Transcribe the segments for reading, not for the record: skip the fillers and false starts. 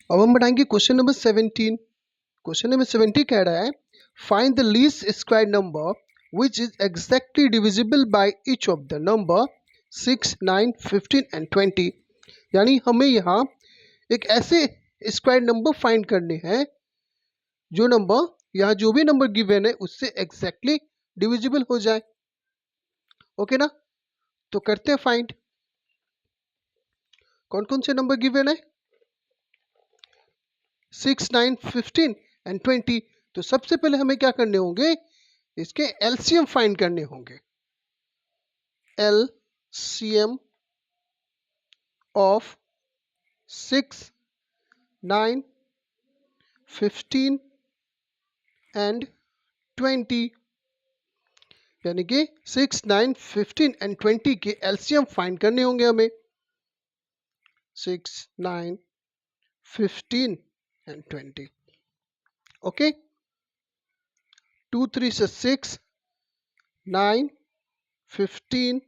अब हम बढ़ाएंगे क्वेश्चन नंबर 17। क्वेश्चन नंबर 17 कह रहा है find the least square number which is exactly divisible by each of the number 6, 9, 15 and 20। यानी हमें यहाँ एक ऐसे स्क्वायर नंबर फाइंड करने हैं जो नंबर यहाँ जो भी नंबर गिवन है उससे एग्जैक्टली डिविजिबल हो जाए। ओके ना, तो करते हैं फाइंड। कौन कौन से नंबर गिवन है? 6, 9, 15 एंड 20। तो सबसे पहले हमें क्या करने होंगे, इसके एलसीएम फाइंड करने होंगे। एलसीएम ऑफ 6, 9, 15 एंड 20, यानी कि 6, 9, 15 एंड 20 के एलसीएम फाइंड करने होंगे हमें। 6, 9, 15 एंड 20। ओके, 2 3 से 6, 9, 15,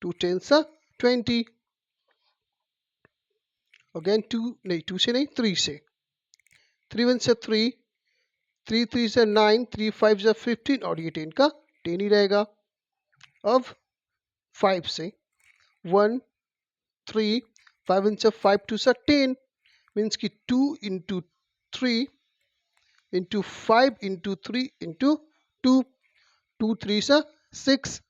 2 10 से 20। अगेन 2 नहीं, 2 से नहीं, 3 से। 3 1 से 3, 3 3 से 9, 3 5 से 15 और ये 10 का 10 ही रहेगा। अब 5 से 1 3, 5 1 से 5 2 से 10, मीन्स कि 2 इंटू 3 इंटू 5 इंटू 3 इंटू 2, 2 3 से 6।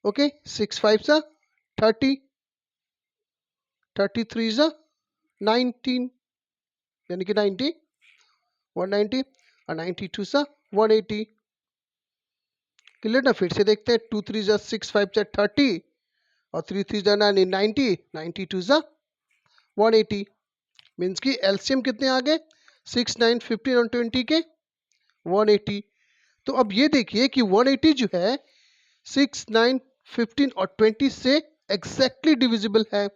ओके, 6 5 से 30, 33 से 19, यानी कि 90, 190 और 92 से 180। क्लियर ना? फिर से देखते हैं। 2 3 जा 6, 5 जा 30 और 3 3 जा 9, 90, 92 जा 180। मीन्स कि एलसीएम कितने आ गए? 6, 9, 15 और 20 के 180। तो अब ये देखिए कि 180 जो है 6, 9, 15 और 20 से एग्जैक्टली डिविजिबल है।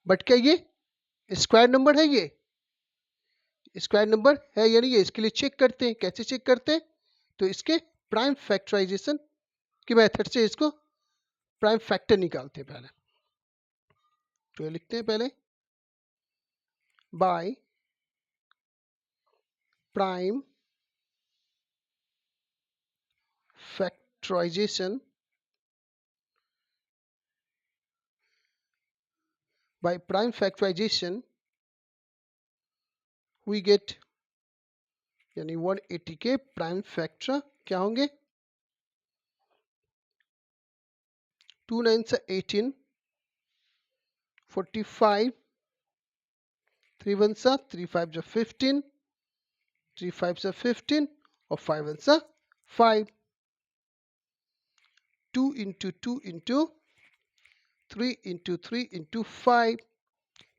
बट क्या ये स्क्वायर नंबर है? ये स्क्वायर नंबर है या नहीं है, इसके लिए चेक करते हैं। कैसे चेक करते हैं? तो इसके प्राइम फैक्टराइजेशन की मेथड से इसको प्राइम फैक्टर निकालते हैं पहले। तो लिखते हैं पहले by prime factorization, by prime factorization we get, यानी 180 के प्राइम फैक्टर क्या होंगे? 2 9 से 18, 45, 3 1 से 3 5 से 15, 3 5 से 15 और 5 1 से 5। 2 into 2 into 3 into 3 into 5,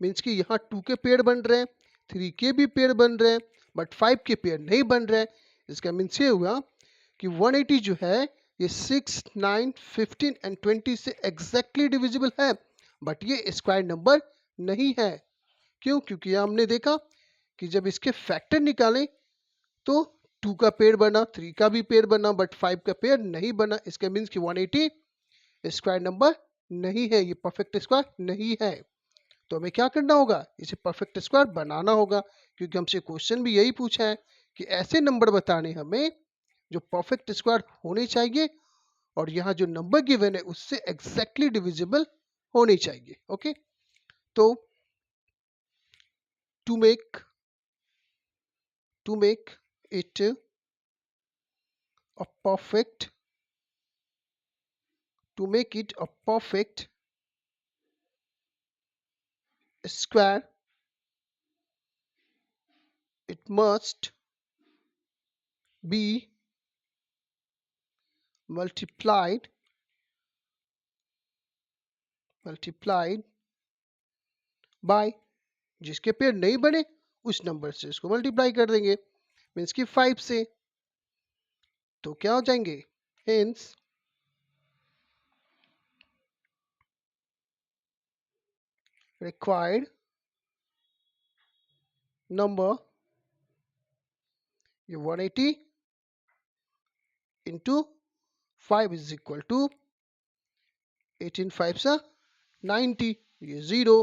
means कि यहाँ 2 के पेड़ बन रहे हैं, 3 के भी पेड़ बन रहे हैं, बट 5 के पेड़ नहीं बन रहे हैं। इसका मीन्स ये हुआ कि 180 जो है ये 6, 9, 15 एंड 20 से एग्जैक्टली डिविजिबल है, बट ये स्क्वायर नंबर नहीं है। क्यों? क्योंकि हमने देखा कि जब इसके फैक्टर निकालें तो 2 का पेड़ बना, 3 का भी पेड़ बना, बट 5 का पेड़ नहीं बना। इसका मीन्स कि 180 स्क्वायर नंबर नहीं है, ये परफेक्ट स्क्वायर नहीं है। तो हमें क्या करना होगा? इसे परफेक्ट स्क्वायर बनाना होगा, क्योंकि हमसे क्वेश्चन भी यही पूछा है कि ऐसे नंबर बताने हमें जो परफेक्ट स्क्वायर होने चाहिए और यहाँ जो नंबर गिवन है उससे एग्जैक्टली डिविजिबल होने चाहिए। ओके, तो to make it a perfect square, it must be multiplied by, जिसके पेड़ नहीं बने उस नंबर से इसको मल्टीप्लाई कर देंगे, मीन्स कि 5 से। तो क्या हो जाएंगे? हेंस required number, ये 180 into 5 is equal to 18 5 से 90, ये 0,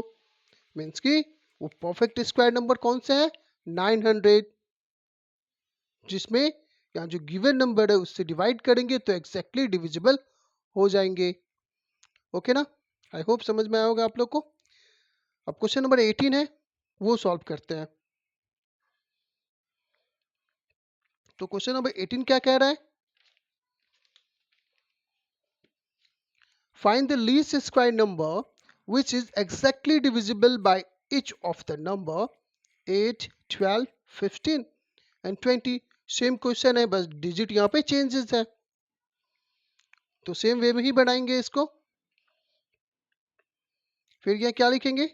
मीन्स कि वो परफेक्ट स्क्वायर नंबर कौन सा है? 900, जिसमें यहाँ जो गिवन नंबर है उससे डिवाइड करेंगे तो एग्जैक्टली डिविजिबल हो जाएंगे। ओके ना? आई होप समझ में आया होगा आप लोग को। अब क्वेश्चन नंबर 18 है, वो सॉल्व करते हैं। तो क्वेश्चन नंबर 18 क्या कह रहा है? Find the least square number which is exactly divisible by each of the number 8, 12, 15 and 20। Same question है, बस डिजिट यहाँ पे चेंजेस है, तो सेम वे में ही बनाएंगे इसको। फिर यहाँ क्या लिखेंगे?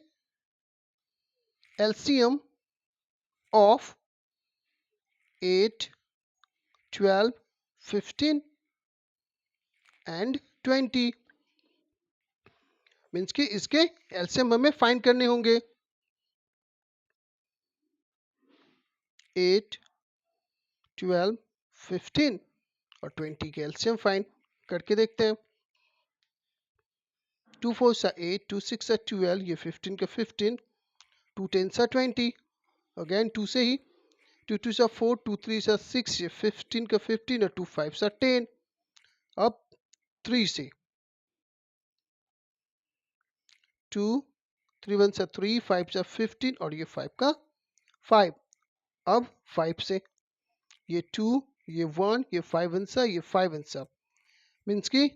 एलसीएम ऑफ 8, 12, 15 एंड 20 मीन्स कि इसके एलसीएम हमें फाइंड करने होंगे। 8, 12, 15 और 20 के एलसीएम फाइंड करके देखते हैं। 2 4 सा 8, 2 6 सा 12, ये 15 का 15, 2 10 सा 20, अगेन 2 से ही, 2 2 सा 4, 2 3 सा 6, ये 15 का 15 और 2 5 सा 10। अब 3 से 2, 3 1 सा 3, 5 सा 15 और ये 5 का 5। अब 5 से ये 2, ये 1, ये 5 1 सा, ये 5 1 सा, मीन्स की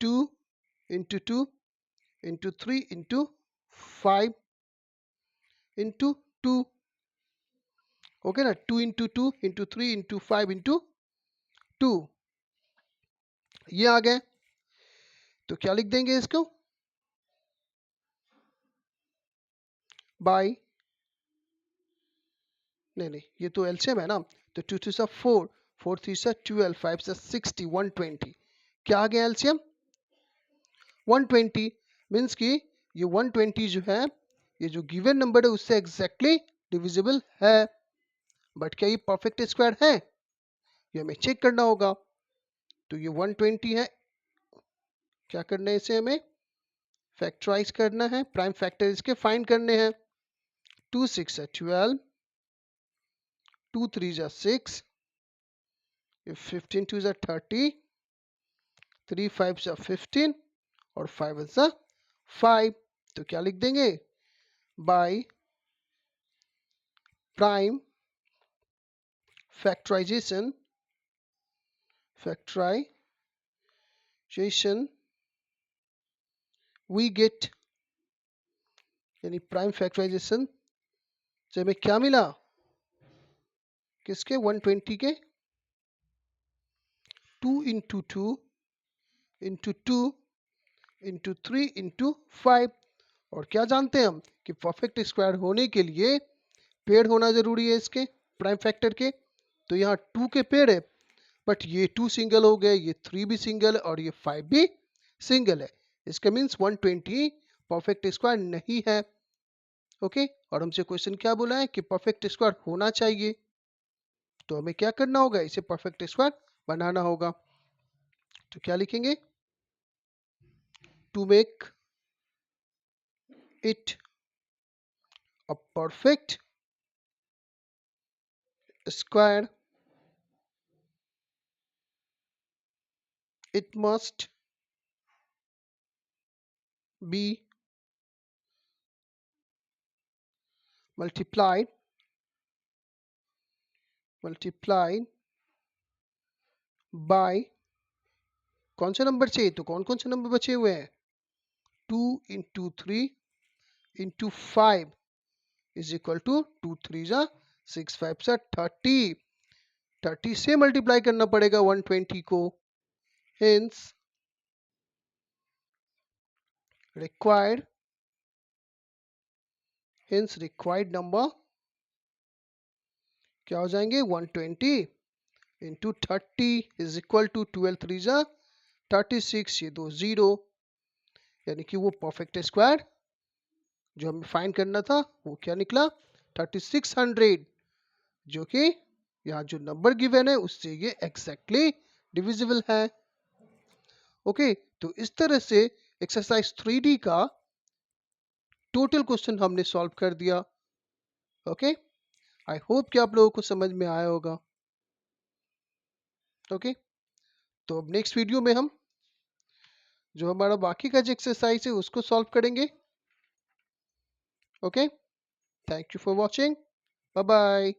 2 into 2 into 3 into 5 into 2। Okay ना? 2 इंटू 2 इंटू 3 इंटू 5 इंटू 2, ये आ गए। तो क्या लिख देंगे इसको? बाई, नहीं, ये तो एलसीएम है ना, तो 2 2 सा 4, 4 3 सा 12, 5 सा 60, 120। क्या आ गया एलसीएम? 120। मीन्स कि ये 120 जो है, ये जो गिवन नंबर है उससे एग्जैक्टली डिविजिबल है। बट क्या ये परफेक्ट स्क्वायर है? ये हमें चेक करना होगा। तो ये 120 है, क्या करना है इसे हमें? फैक्टराइज करना है, प्राइम फैक्टर इसके फाइंड करने हैं। 2 6 है 12, 2 3 जा 6, 15 2 जा 30, 3 5 जा 15 और 5 जा 5। तो क्या लिख देंगे? By prime factorization we get, यानी प्राइम फैक्टराइजेशन से हमें क्या मिला? किसके? 120 के 2 इंटू 2 इंटू 2 इंटू 3 इंटू 5। और क्या जानते हैं हम कि परफेक्ट स्क्वायर होने के लिए पेड़ होना जरूरी है इसके, प्राइम फैक्टर के। तो यहाँ 2 के पेड़ है, बट ये 2 सिंगल हो गए, ये 3 भी सिंगल है और ये 5 भी सिंगल है। इसका मीन्स 120 परफेक्ट स्क्वायर नहीं है। ओके, और हमसे क्वेश्चन क्या बोला है कि परफेक्ट स्क्वायर होना चाहिए, तो हमें क्या करना होगा? इसे परफेक्ट स्क्वायर बनाना होगा। तो क्या लिखेंगे? To make it a perfect square, it must be multiplied by, कौन से नंबर चाहिए? तो कौन कौन से नंबर बचे हुए हैं? 2 into 3 into 5 is equal to 2 3 जा 6 5 सा 30, 30 से मल्टीप्लाई करना पड़ेगा 120 को। हेंस रिक्वायर्ड नंबर क्या हो जाएंगे? 120 इंटू 30 इज इक्वल टू 12 3 जा 36, ये दो जीरो, यानी कि वो परफेक्ट स्क्वायर जो हमें फाइंड करना था वो क्या निकला? 3600, जो कि यहाँ जो नंबर गिवन है उससे ये एग्जैक्टली डिविजिबल है। ओके, तो इस तरह से एक्सरसाइज 3D का टोटल क्वेश्चन हमने सॉल्व कर दिया। ओके, आई होप कि आप लोगों को समझ में आया होगा। ओके, तो अब नेक्स्ट वीडियो में हम जो हमारा बाकी का जो एक्सरसाइज है उसको सॉल्व करेंगे। Okay, thank you for watching, bye bye.